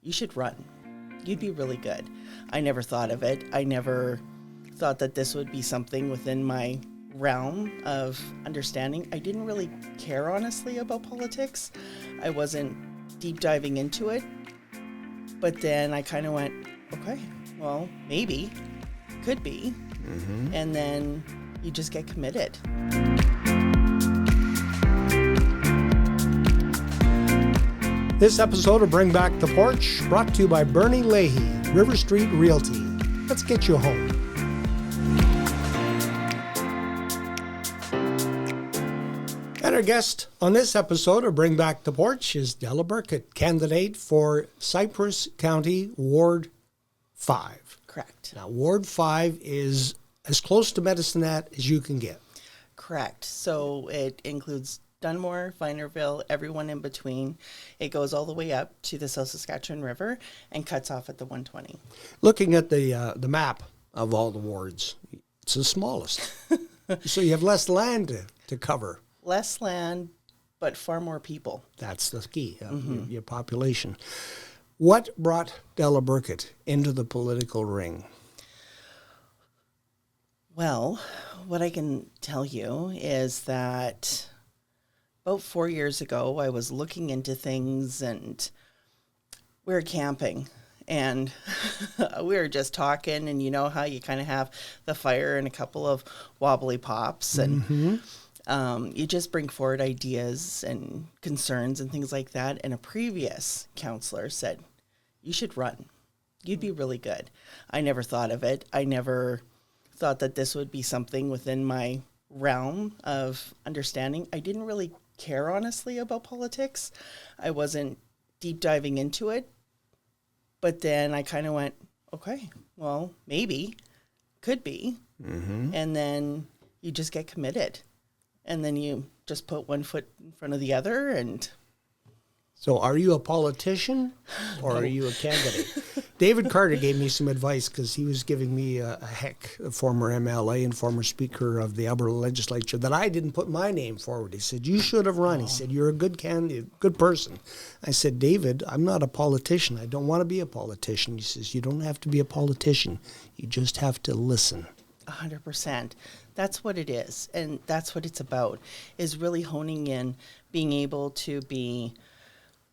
you should run. You'd be really good. I never thought of it. I never thought that this would be something within my realm of understanding. I didn't really care, honestly, about politics. I wasn't deep diving into it. But then I kind of went, okay, well, maybe, could be. Mm-hmm. And then you just get committed. This episode of Bring Back the Porch, brought to you by Bernie Leahy, River Street Realty. Let's get you home. And our guest on this episode of Bring Back the Porch is Della Burkitt, candidate for Cypress County Ward 5. Correct. Now, Ward 5 is as close to Medicine Hat as you can get. Correct. So it includes Dunmore, Vinerville, everyone in between. It goes all the way up to the South Saskatchewan River and cuts off at the 120. Looking at the map of all the wards, it's the smallest. So you have less land to cover. Less land, but far more people. That's the key, your population. What brought Della Burkitt into the political ring? Well, what I can tell you is that about 4 years ago, I was looking into things and we were camping and we were just talking, and you know how you kind of have the fire and a couple of wobbly pops and you just bring forward ideas and concerns and things like that. And a previous counselor said, you should run. You'd be really good. I never thought of it. I never thought that this would be something within my realm of understanding. I didn't really care, honestly, about politics. I wasn't deep diving into it. But then I kind of went, okay, well, maybe, could be. Mm-hmm. And then you just get committed. And then you just put one foot in front of the other. And so are you a politician or are you a candidate? David Carter gave me some advice because he was giving me a former MLA and former Speaker of the Alberta Legislature, that I didn't put my name forward. He said, you should have run. He said, you're a good candidate, good person. I said, David, I'm not a politician. I don't want to be a politician. He says, you don't have to be a politician. You just have to listen. 100%. That's what it is. And that's what it's about, is really honing in, being able to be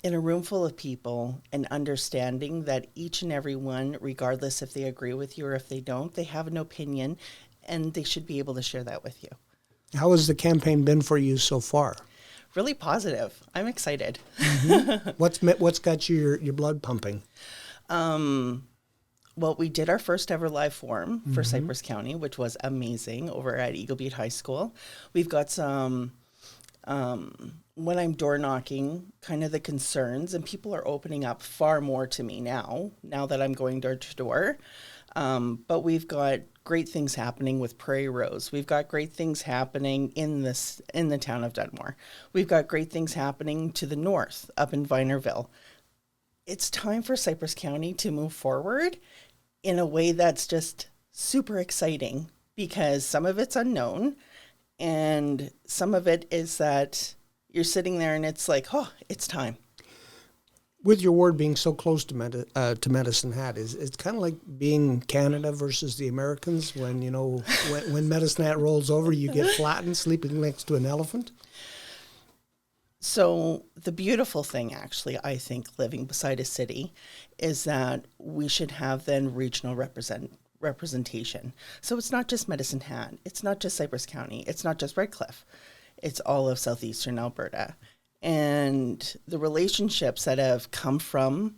in a room full of people and understanding that each and every one, regardless if they agree with you or if they don't, they have an opinion and they should be able to share that with you. How has the campaign been for you so far? Really positive. I'm excited. Mm-hmm. What's got your blood pumping? Well, we did our first ever live forum for Cypress County, which was amazing, over at Eagle Butte High School. We've got some when I'm door knocking, kind of the concerns, and people are opening up far more to me now that I'm going door to door. But we've got great things happening with Prairie Rose. We've got great things happening in the town of Dunmore. We've got great things happening to the north, up in Vinerville. It's time for Cypress County to move forward in a way that's just super exciting, because some of it's unknown and some of it is that you're sitting there and it's like, oh, it's time. With your ward being so close to Medicine Hat, it's kind of like being Canada versus the Americans when, when Medicine Hat rolls over, you get flattened sleeping next to an elephant? So the beautiful thing, actually, I think, living beside a city is that we should have then regional representation. So it's not just Medicine Hat. It's not just Cypress County. It's not just Redcliffe. It's all of southeastern Alberta. And the relationships that have come from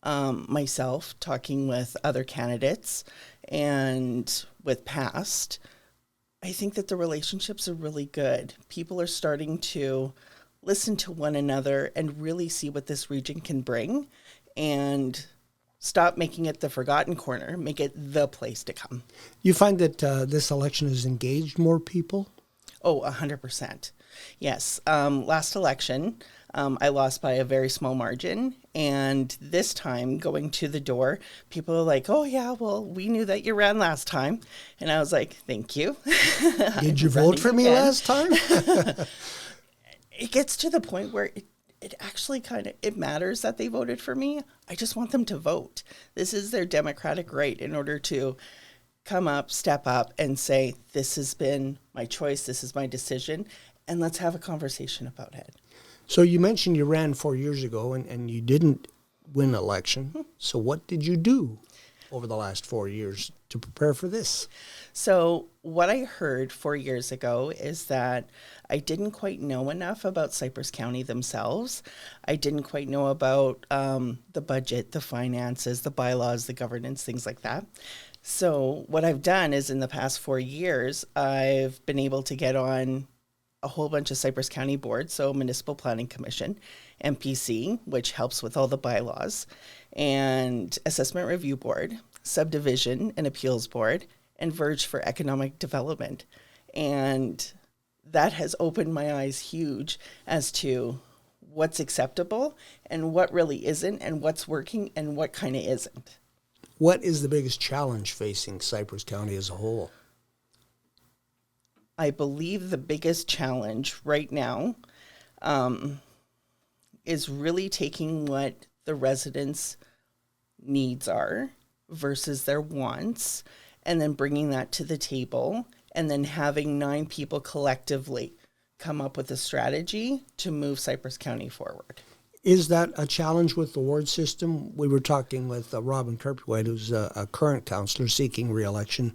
myself talking with other candidates and with past, I think that the relationships are really good. People are starting to listen to one another and really see what this region can bring, and stop making it the forgotten corner, make it the place to come. You find that this election has engaged more people? Oh, 100%. Yes. Last election, I lost by a very small margin. And this time, going to the door, people are like, oh, yeah, well, we knew that you ran last time. And I was like, thank you. Did you vote for me last time? It gets to the point where it actually it matters that they voted for me. I just want them to vote. This is their democratic right in order to come up, step up, and say, this has been my choice, this is my decision, and let's have a conversation about it. So you mentioned you ran 4 years ago and you didn't win election. So what did you do over the last 4 years to prepare for this? So what I heard 4 years ago is that I didn't quite know enough about Cypress County themselves. I didn't quite know about the budget, the finances, the bylaws, the governance, things like that. So what I've done is in the past 4 years, I've been able to get on a whole bunch of Cypress County boards, so Municipal Planning Commission, MPC, which helps with all the bylaws, and Assessment Review Board, Subdivision and Appeals Board, and Verge for Economic Development. And that has opened my eyes huge as to what's acceptable and what really isn't, and what's working and what kind of isn't. What is the biggest challenge facing Cypress County as a whole? I believe the biggest challenge right now is really taking what the residents' needs are versus their wants, and then bringing that to the table, and then having 9 people collectively come up with a strategy to move Cypress County forward. Is that a challenge with the ward system? We were talking with Robin Kirpwhite, who's a current councillor seeking re-election,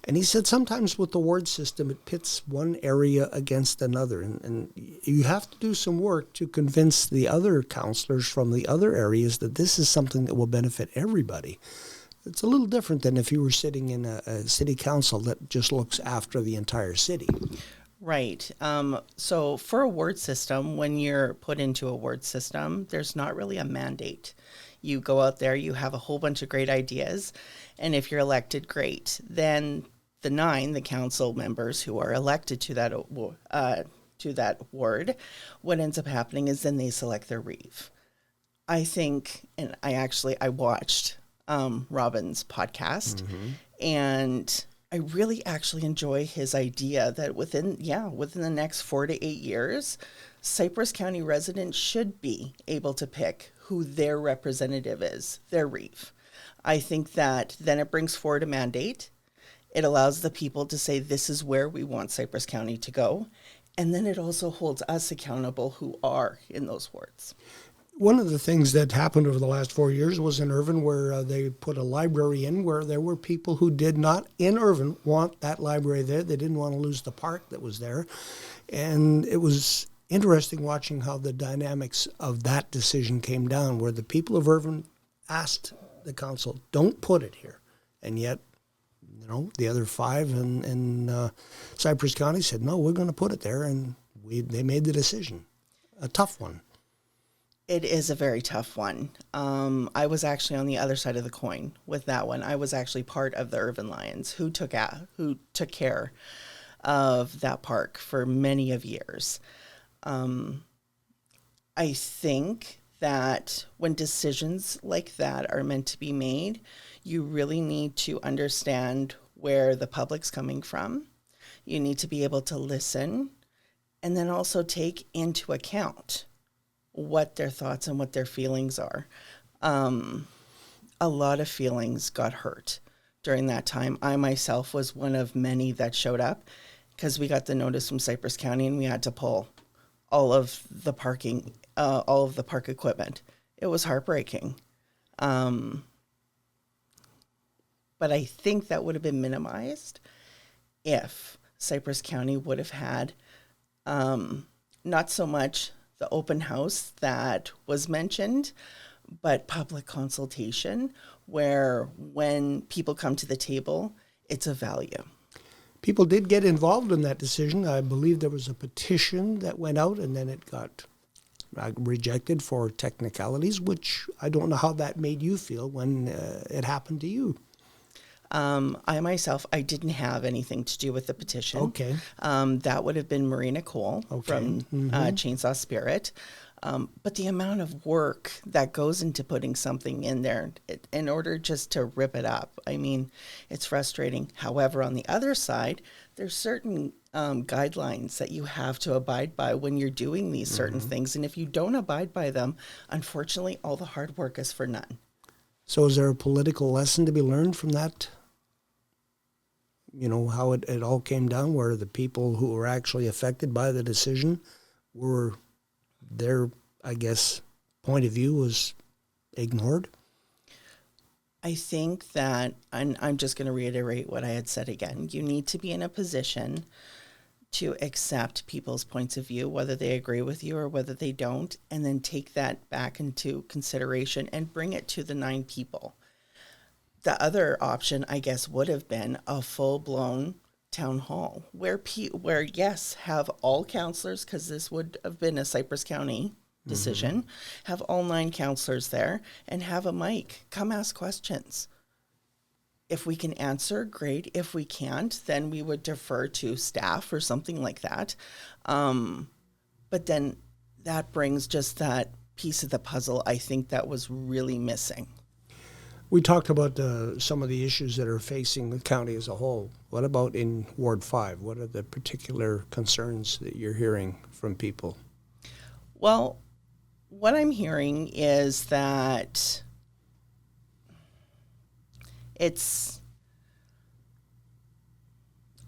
and he said sometimes with the ward system, it pits one area against another, and you have to do some work to convince the other councillors from the other areas that this is something that will benefit everybody. It's a little different than if you were sitting in a city council that just looks after the entire city. Right. So for a ward system, when you're put into a ward system, there's not really a mandate. You go out there, you have a whole bunch of great ideas, and if you're elected, great. Then the council members who are elected to that ward, what ends up happening is then they select their reeve. I think, and I watched Robin's podcast, and I really actually enjoy his idea that within the next 4 to 8 years, Cypress County residents should be able to pick who their representative is, their reeve. I think that then it brings forward a mandate. It allows the people to say, this is where we want Cypress County to go. And then it also holds us accountable who are in those wards. One of the things that happened over the last 4 years was in Irvine, where they put a library in where there were people who did not, in Irvine, want that library there. They didn't want to lose the park that was there. And it was interesting watching how the dynamics of that decision came down, where the people of Irvine asked the council, don't put it here. And yet, the other 5 in Cypress County said, no, we're going to put it there. And they made the decision. A tough one. It is a very tough one. I was actually on the other side of the coin with that one. I was actually part of the Irvine Lions who took care of that park for many of years. I think that when decisions like that are meant to be made, you really need to understand where the public's coming from. You need to be able to listen, and then also take into account what their thoughts and what their feelings are. A lot of feelings got hurt during that time. I myself was one of many that showed up because we got the notice from Cypress County and we had to pull all of the park equipment. It was heartbreaking. But I think that would have been minimized if Cypress County would have had not so much the open house that was mentioned, but public consultation, where when people come to the table, it's a value. People did get involved in that decision. I believe there was a petition that went out and then it got rejected for technicalities, which I don't know how that made you feel when it happened to you. I didn't have anything to do with the petition. Okay. That would have been Marina Cole from Chainsaw Spirit. But the amount of work that goes into putting something in there in order just to rip it up, I mean, it's frustrating. However, on the other side, there's certain guidelines that you have to abide by when you're doing these certain things. And if you don't abide by them, unfortunately, all the hard work is for none. So is there a political lesson to be learned from that? You know, how it all came down, where the people who were actually affected by the decision were, their, I guess, point of view was ignored? I think that, and I'm just going to reiterate what I had said again, you need to be in a position to accept people's points of view, whether they agree with you or whether they don't, and then take that back into consideration and bring it to the 9 people. The other option, I guess, would have been a full-blown town hall where yes, have all counselors, because this would have been a Cypress County decision, have all 9 counselors there and have a mic. Come ask questions. If we can answer, great. If we can't, then we would defer to staff or something like that. But then that brings just that piece of the puzzle, I think, that was really missing. We talked about some of the issues that are facing the county as a whole. What about in Ward 5? What are the particular concerns that you're hearing from people? Well, what I'm hearing is that it's,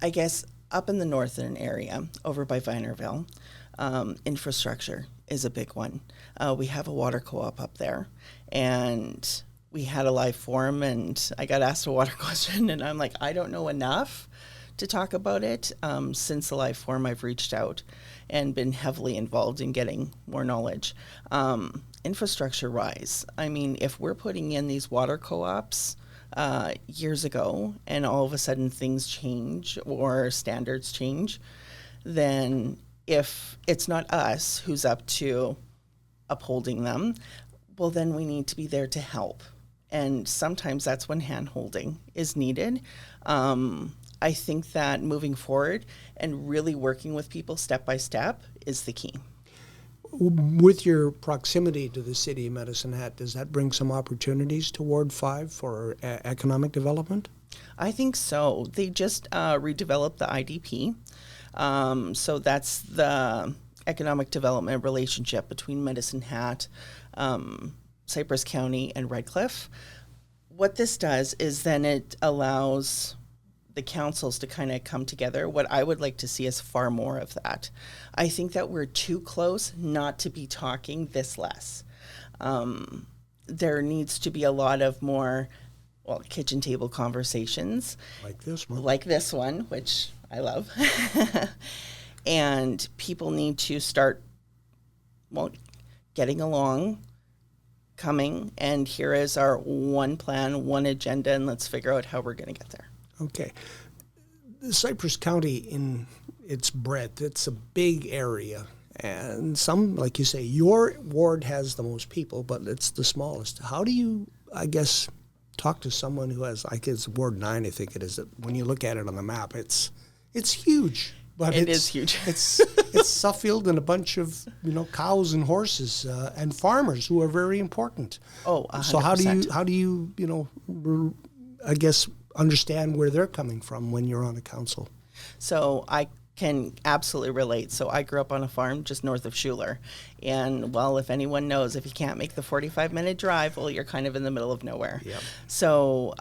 I guess, up in the northern area, over by Vinerville, infrastructure is a big one. We have a water co-op up there, and we had a live forum, and I got asked a water question, and I'm like, I don't know enough to talk about it. Since the live forum, I've reached out and been heavily involved in getting more knowledge. Infrastructure-wise, I mean, if we're putting in these water co-ops years ago and all of a sudden things change or standards change, then if it's not us who's up to upholding them, well, then we need to be there to help. And sometimes that's when hand-holding is needed. I think that moving forward and really working with people step by step is the key. With your proximity to the city of Medicine Hat, does that bring some opportunities to Ward 5 for economic development? I think so. They just redeveloped the IDP. So that's the economic development relationship between Medicine Hat, Cypress County, and Red Cliff. What this does is then it allows the councils to kind of come together. What I would like to see is far more of that. I think that we're too close not to be talking this less. There needs to be a lot of more, well, kitchen table conversations. Like this one. Like this one, which I love. And people need to start, well, getting along, coming, and here is our one plan, one agenda, and let's figure out how we're going to get there. Okay. Cypress County, in its breadth, it's a big area. And some, like you say, your ward has the most people, but it's the smallest. How do you, I guess, talk to someone who has, like it's Ward 9, I think it is, that when you look at it on the map, it's huge. But it is huge. it's Suffield and a bunch of, cows and horses and farmers who are very important. Oh, 100%. So how do you, I guess, understand where they're coming from when you're on a council? So I can absolutely relate. So I grew up on a farm just north of Schuler. And, well, if anyone knows, if you can't make the 45-minute drive, well, you're kind of in the middle of nowhere. Yep. So,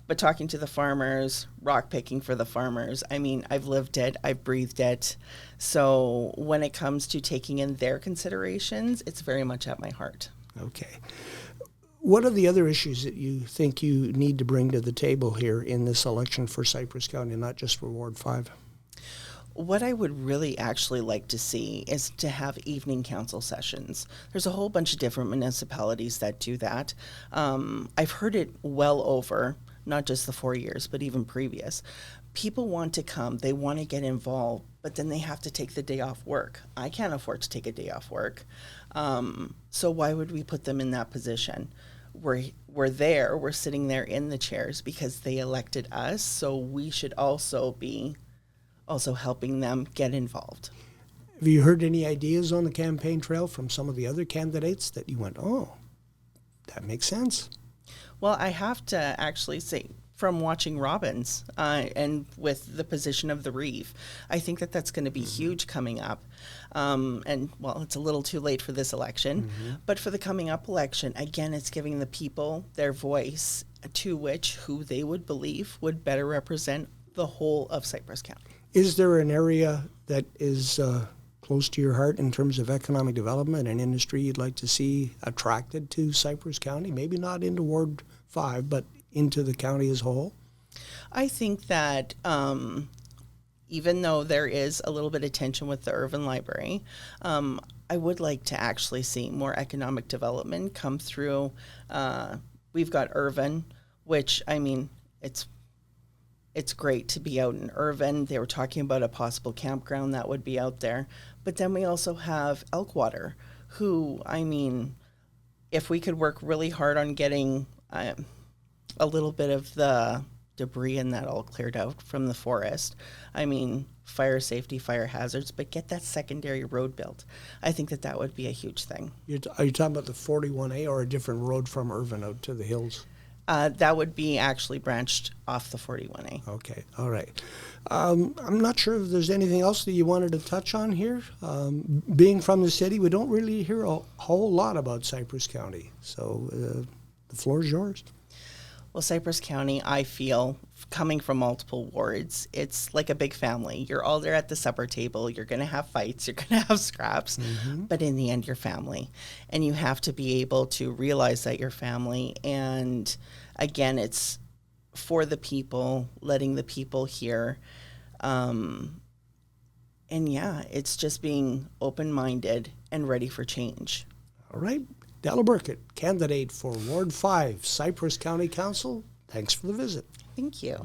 but talking to the farmers, rock picking for the farmers, I mean, I've lived it, I've breathed it. So when it comes to taking in their considerations, it's very much at my heart. Okay. What are the other issues that you think you need to bring to the table here in this election for Cypress County, not just for Ward 5? What I would really actually like to see is to have evening council sessions. There's a whole bunch of different municipalities that do that. I've heard it well over, not just the 4 years, but even previous. People want to come, they want to get involved, but then they have to take the day off work. I can't afford to take a day off work. So why would we put them in that position? We're sitting there in the chairs because they elected us, so we should also be helping them get involved. Have you heard any ideas on the campaign trail from some of the other candidates that you went, oh, that makes sense? Well, I have to actually say, from watching robins and with the position of the reef. I think that that's going to be huge coming up. And, well, it's a little too late for this election. But for the coming up election, again, it's giving the people their voice to who they would believe would better represent the whole of Cypress County. Is there an area that is close to your heart in terms of economic development and industry you'd like to see attracted to Cypress County? Maybe not into Ward 5, but into the county as a whole? I think that even though there is a little bit of tension with the Irvin Library, I would like to actually see more economic development come through. We've got Irvin, which, I mean, it's great to be out in Irvin. They were talking about a possible campground that would be out there. But then we also have Elkwater, who, I mean, if we could work really hard on getting a little bit of the debris and that all cleared out from the forest, I mean, fire safety, fire hazards, but get that secondary road built. I think that that would be a huge thing. Are you talking about the 41A or a different road from Irvin out to the hills? That would be actually branched off the 41A. Okay, all right. I'm not sure if there's anything else that you wanted to touch on here. Being from the city, we don't really hear a whole lot about Cypress County. So the floor is yours. Well, Cypress County, I feel, coming from multiple wards, it's like a big family. You're all there at the supper table. You're going to have fights. You're going to have scraps. But in the end, you're family. And you have to be able to realize that you're family. And again, it's for the people, letting the people hear. And yeah, it's just being open-minded and ready for change. All right. Della Burkitt, candidate for Ward 5, Cypress County Council. Thanks for the visit. Thank you.